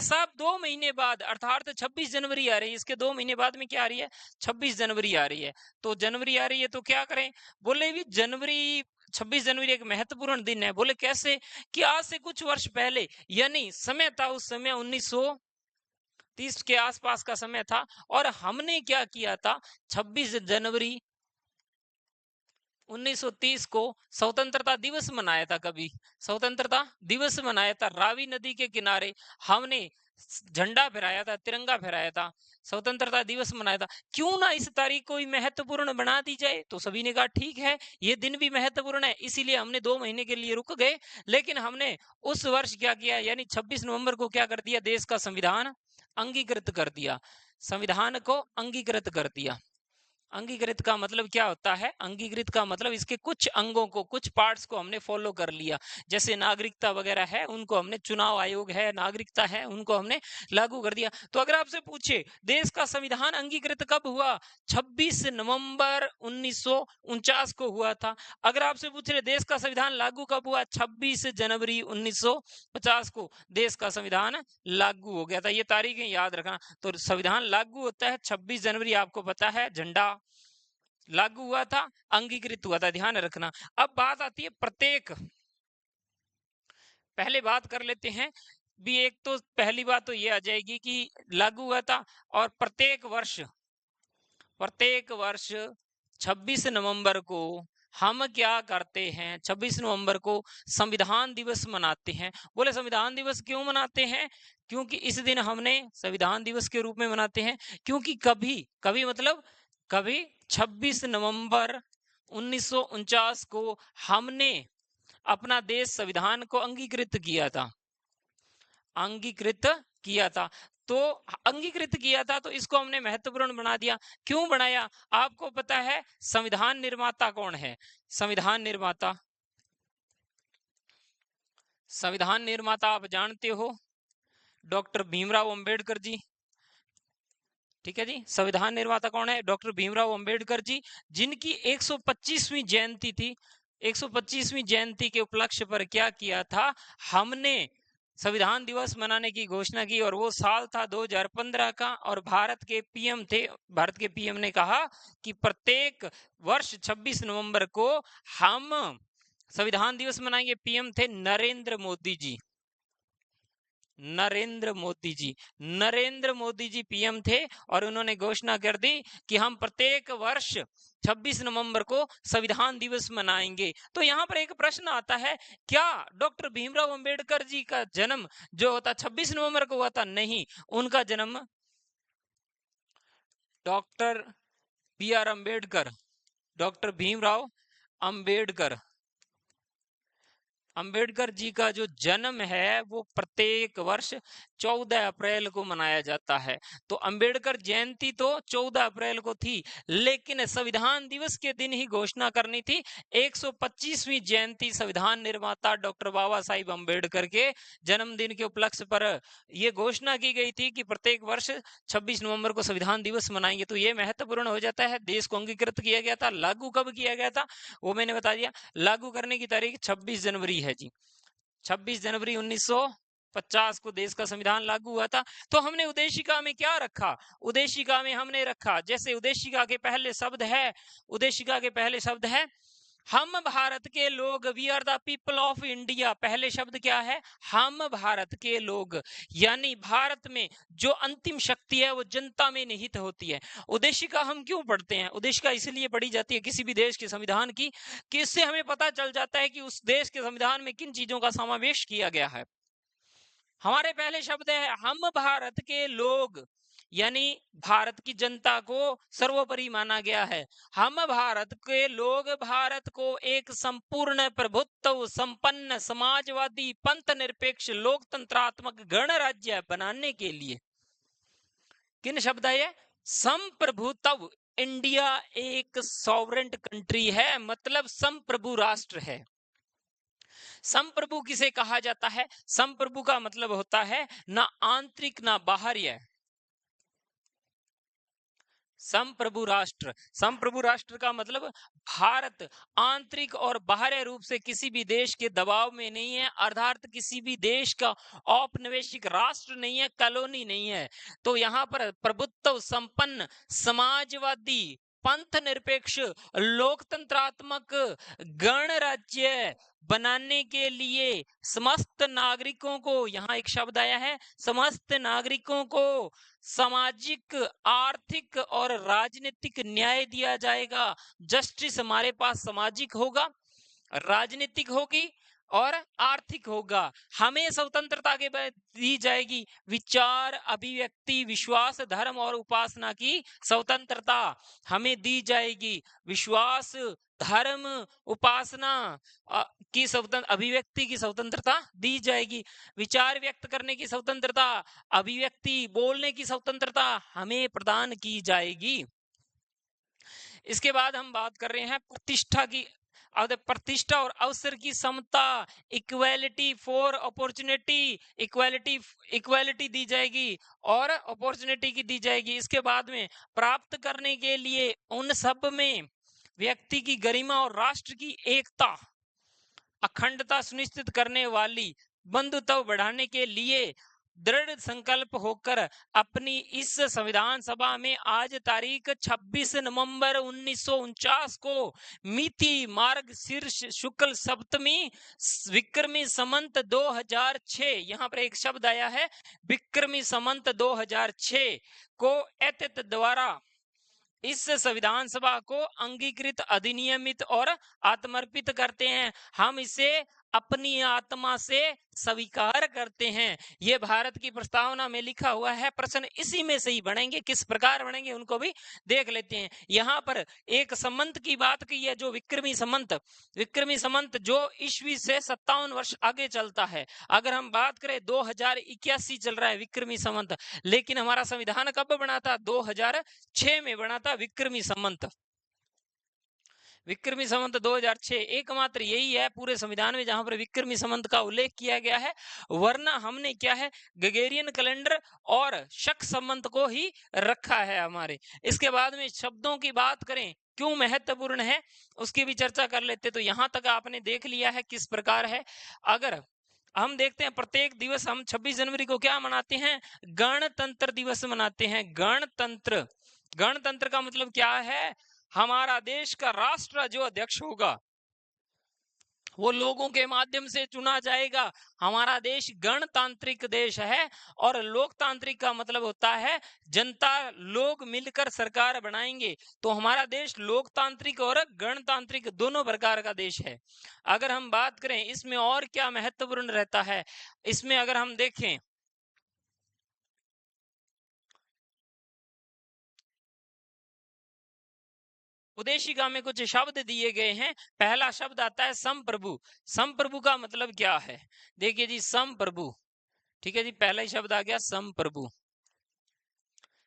साहब 2 महीने बाद अर्थात 26 जनवरी आ रही है, इसके 2 महीने बाद में क्या आ रही है, 26 जनवरी आ रही है। तो जनवरी आ रही है तो क्या करें, बोले भी जनवरी 26 जनवरी एक महत्वपूर्ण दिन है। बोले कैसे, कि आज से कुछ वर्ष पहले, यानी समय था उस समय 1930 के आसपास का समय था, और हमने क्या किया था, 26 जनवरी 1930 को स्वतंत्रता दिवस मनाया था। कभी स्वतंत्रता दिवस मनाया था, रावी नदी के किनारे हमने झंडा फहराया था, तिरंगा फहराया था, स्वतंत्रता दिवस मनाया था। क्यों ना इस तारीख को भी महत्वपूर्ण बना दी जाए। तो सभी ने कहा ठीक है, ये दिन भी महत्वपूर्ण है, इसीलिए हमने 2 महीने के लिए रुक गए। लेकिन हमने उस वर्ष क्या किया, यानी 26 नवंबर को क्या कर दिया, देश का संविधान अंगीकृत कर दिया, संविधान को अंगीकृत कर दिया। अंगीकृत का मतलब क्या होता है, अंगीकृत का मतलब इसके कुछ अंगों को, कुछ पार्ट्स को हमने फॉलो कर लिया। जैसे नागरिकता वगैरह है, उनको हमने, चुनाव आयोग है, नागरिकता है, उनको हमने लागू कर दिया। तो अगर आपसे पूछे देश का संविधान अंगीकृत कब हुआ, 26 नवंबर 1949 को हुआ था। अगर आपसे पूछे देश का संविधान लागू कब हुआ, 26 जनवरी 1950 को देश का संविधान लागू हो गया था। ये तारीखें याद रखना। तो संविधान लागू होता है 26 जनवरी, आपको पता है, झंडा लागू हुआ था, अंगीकृत हुआ था, ध्यान रखना। अब बात आती है प्रत्येक, पहले बात कर लेते हैं भी, एक तो पहली बात तो ये आ जाएगी कि लागू हुआ था, और प्रत्येक वर्ष 26 नवंबर को हम क्या करते हैं, 26 नवंबर को संविधान दिवस मनाते हैं। बोले संविधान दिवस क्यों मनाते हैं, क्योंकि इस दिन हमने, संविधान दिवस के रूप में मनाते हैं क्योंकि कभी कभी मतलब कभी 26 नवंबर 1949 को हमने अपना देश संविधान को अंगीकृत किया था, अंगीकृत किया था। तो अंगीकृत किया था तो इसको हमने महत्वपूर्ण बना दिया। क्यों बनाया, आपको पता है संविधान निर्माता कौन है, संविधान निर्माता, संविधान निर्माता आप जानते हो, डॉक्टर भीमराव अंबेडकर जी। ठीक है जी, संविधान निर्माता कौन है, डॉक्टर भीमराव अंबेडकर जी, जिनकी 125वीं जयंती थी। 125वीं जयंती के उपलक्ष्य पर क्या किया था, हमने संविधान दिवस मनाने की घोषणा की, और वो साल था 2015 का, और भारत के पीएम थे, भारत के पीएम ने कहा कि प्रत्येक वर्ष 26 नवंबर को हम संविधान दिवस मनाएंगे। पीएम थे नरेंद्र मोदी जी, नरेंद्र मोदी जी, नरेंद्र मोदी जी पीएम थे, और उन्होंने घोषणा कर दी कि हम प्रत्येक वर्ष 26 नवंबर को संविधान दिवस मनाएंगे। तो यहाँ पर एक प्रश्न आता है, क्या डॉक्टर भीमराव अंबेडकर जी का जन्म जो होता 26 नवंबर को हुआ था? नहीं, उनका जन्म doctor B R Ambedkar, doctor Bhimrao Ambedkar, Ambedkar ji का जो जन्म है वो प्रत्येक वर्ष 14 अप्रैल को मनाया जाता है। तो अंबेडकर जयंती तो 14 अप्रैल को थी, लेकिन संविधान दिवस के दिन ही घोषणा करनी थी 125वीं जयंती संविधान निर्माता डॉक्टर बाबा साहिब अंबेडकर के जन्मदिन के उपलक्ष्य पर यह घोषणा की गई थी कि प्रत्येक वर्ष 26 नवंबर को संविधान दिवस मनाएंगे। तो ये महत्वपूर्ण हो जाता है। देश को अंगीकृत किया गया था, लागू कब किया गया था वो मैंने बता दिया, लागू करने की तारीख 26 जनवरी है जी, 26 जनवरी 1950 को देश का संविधान लागू हुआ था। तो हमने उद्देशिका में क्या रखा, उद्देशिका में हमने रखा, जैसे उद्देशिका के पहले शब्द है, उद्देशिका के पहले शब्द है हम भारत के लोग, we are the people of India. पहले शब्द क्या है, हम भारत के लोग, यानी भारत में जो अंतिम शक्ति है वो जनता में निहित होती है। उद्देशिका हम क्यों पढ़ते हैं, उद्देशिका इसलिए पढ़ी जाती है किसी भी देश के संविधान की, कि इससे हमें पता चल जाता है कि उस देश के संविधान में किन चीजों का समावेश किया गया है। हमारे पहले शब्द है हम भारत के लोग, यानी भारत की जनता को सर्वोपरि माना गया है। हम भारत के लोग भारत को एक संपूर्ण प्रभुत्व संपन्न समाजवादी पंथ निरपेक्ष लोकतंत्रात्मक गणराज्य बनाने के लिए, किन शब्द है ये, संप्रभुत्व। इंडिया एक सॉवरेंट कंट्री है, मतलब संप्रभु राष्ट्र है। संप्रभु किसे कहा जाता है, संप्रभु का मतलब होता है ना आंतरिक ना बाहरी है, संप्रभु राष्ट्र। संप्रभु राष्ट्र का मतलब भारत आंतरिक और बाहरी रूप से किसी भी देश के दबाव में नहीं है, अर्थात किसी भी देश का औपनिवेशिक राष्ट्र नहीं है, कॉलोनी नहीं है। तो यहाँ पर प्रभुत्व संपन्न समाजवादी पंथ निरपेक्ष लोकतंत्रात्मक गणराज्य बनाने के लिए समस्त नागरिकों को, यहाँ एक शब्द आया है, समस्त नागरिकों को सामाजिक, आर्थिक और राजनीतिक न्याय दिया जाएगा। जस्टिस हमारे पास सामाजिक होगा, राजनीतिक होगी और आर्थिक होगा। हमें स्वतंत्रता के बाद दी जाएगी विचार, अभिव्यक्ति, विश्वास, धर्म और उपासना की स्वतंत्रता हमें दी जाएगी। विश्वास, धर्म, उपासना की स्वतंत्र, अभिव्यक्ति की स्वतंत्रता दी जाएगी। विचार व्यक्त करने की स्वतंत्रता, अभिव्यक्ति बोलने की स्वतंत्रता हमें प्रदान की जाएगी। इसके बाद हम बात कर रहे हैं प्रतिष्ठा की। प्रतिष्ठा और अवसर की समता, इक्वालिटी फॉर अपॉर्चुनिटी, इक्वालिटी दी जाएगी और अपॉर्चुनिटी की दी जाएगी। इसके बाद में प्राप्त करने के लिए उन सब में व्यक्ति की गरिमा और राष्ट्र की एकता, अखंडता सुनिश्चित करने वाली बंधुत्व बढ़ाने के लिए दृढ़ संकल्प होकर अपनी इस संविधान सभा में आज तारीख 26 नवंबर 1949 को मिति मार्गशीर्ष शुक्ल सप्तमी विक्रमी संवत 2006, यहाँ पर एक शब्द आया है विक्रमी संवत 2006 को एतत् द्वारा इस संविधान सभा को अंगीकृत, अधिनियमित और आत्मर्पित करते हैं। हम इसे अपनी आत्मा से स्वीकार करते हैं। ये भारत की प्रस्तावना में लिखा हुआ है। प्रश्न इसी में से ही बनेंगे, किस प्रकार बनेंगे उनको भी देख लेते हैं। यहाँ पर एक संवत की बात की है, जो विक्रमी संवत जो ईस्वी से 57 वर्ष आगे चलता है। अगर हम बात करें 2081 चल रहा है विक्रमी संवत, लेकिन हमारा संविधान कब बना था? 2006 में बना था विक्रमी संवत। विक्रमी संवत 2006 एकमात्र यही है पूरे संविधान में जहां पर विक्रमी संवत का उल्लेख किया गया है, वरना हमने क्या है ग्रेगोरियन कैलेंडर और शक संवत को ही रखा है हमारे। इसके बाद में शब्दों की बात करें क्यों महत्वपूर्ण है उसकी भी चर्चा कर लेते। तो यहां तक आपने देख लिया है किस प्रकार है। अगर हम देखते हैं प्रत्येक दिवस हम 26 जनवरी को क्या मनाते हैं? गणतंत्र दिवस मनाते हैं। गणतंत्र का मतलब क्या है? हमारा देश का राष्ट्र जो अध्यक्ष होगा वो लोगों के माध्यम से चुना जाएगा। हमारा देश गणतांत्रिक देश है और लोकतांत्रिक का मतलब होता है जनता, लोग मिलकर सरकार बनाएंगे। तो हमारा देश लोकतांत्रिक और गणतांत्रिक दोनों प्रकार का देश है। अगर हम बात करें इसमें और क्या महत्वपूर्ण रहता है, इसमें अगर हम देखें उद्देशिका में कुछ शब्द दिए गए हैं। पहला शब्द आता है संप्रभु। संप्रभु का मतलब क्या है? देखिए जी, संप्रभु, ठीक है जी, पहला ही शब्द आ गया संप्रभु।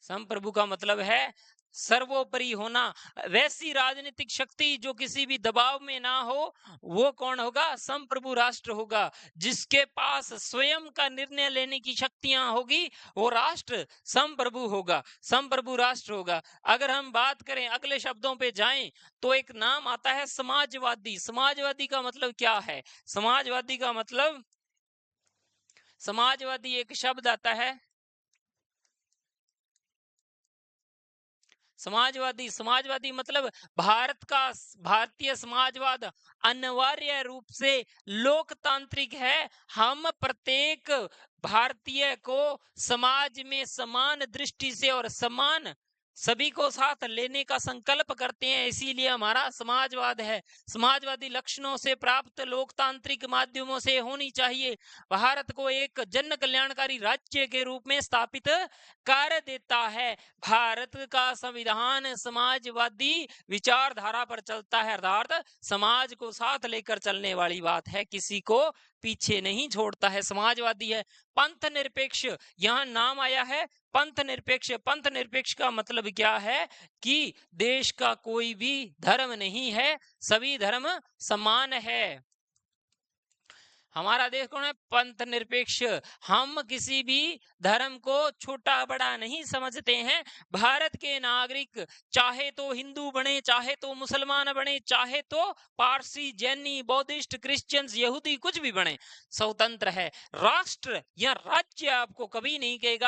संप्रभु का मतलब है सर्वोपरि होना। वैसी राजनीतिक शक्ति जो किसी भी दबाव में ना हो, वो कौन होगा? संप्रभु राष्ट्र होगा। जिसके पास स्वयं का निर्णय लेने की शक्तियां होगी वो राष्ट्र संप्रभु होगा, संप्रभु राष्ट्र होगा। अगर हम बात करें अगले शब्दों पे जाएं तो एक नाम आता है समाजवादी। समाजवादी का मतलब क्या है? समाजवादी का मतलब, समाजवादी एक शब्द आता है समाजवादी मतलब भारतीय समाजवाद अनिवार्य रूप से लोकतांत्रिक है। हम प्रत्येक भारतीय को समाज में समान दृष्टि से और समान सभी को साथ लेने का संकल्प करते हैं, इसीलिए हमारा समाजवाद है। समाजवादी लक्षणों से प्राप्त लोकतांत्रिक माध्यमों से होनी चाहिए। भारत को एक जन कल्याणकारी राज्य के रूप में स्थापित कर देता है। भारत का संविधान समाजवादी विचारधारा पर चलता है, अर्थात समाज को साथ लेकर चलने वाली बात है, किसी को पीछे नहीं छोड़ता है, समाजवादी है। पंथ निरपेक्ष, यहाँ नाम आया है पंथ निरपेक्ष। पंथ निरपेक्ष का मतलब क्या है कि देश का कोई भी धर्म नहीं है, सभी धर्म समान है। हमारा देश कौन है? पंथ निरपेक्ष। हम किसी भी धर्म को छोटा बड़ा नहीं समझते हैं। भारत के नागरिक चाहे तो हिंदू बने, चाहे तो मुसलमान बने, चाहे तो पारसी, जैनी, बौद्धिस्ट, क्रिश्चियंस, यहूदी, कुछ भी बने, स्वतंत्र है। राष्ट्र या राज्य आपको कभी नहीं कहेगा